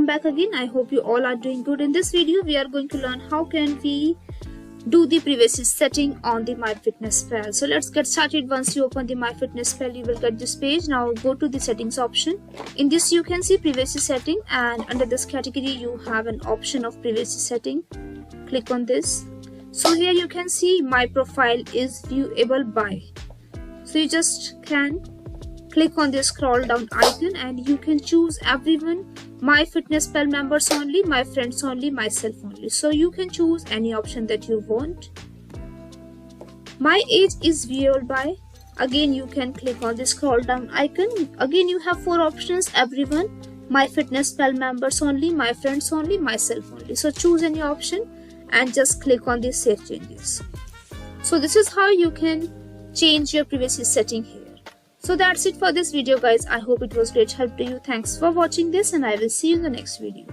back again. I hope you all are doing good. In this video we are going to learn how can we do the privacy setting on the Myfitnesspal. So let's get started. Once you open the Myfitnesspal, you will get this page. Now go to the settings option. In this you can see privacy setting, and under this category you have an option of privacy setting. Click on this. So here you can see my profile is viewable by. So you just can click on this scroll down icon and you can choose everyone, Myfitnesspal members only, my friends only, myself only. So you can choose any option that you want. My age is viewable by. Again you can click on the scroll down icon. Again you have 4 options: everyone, Myfitnesspal members only, my friends only, myself only. So choose any option and just click on the save changes. So this is how you can change your privacy setting here. So that's it for this video guys. I hope it was great help to you. Thanks for watching this and I will see you in the next video.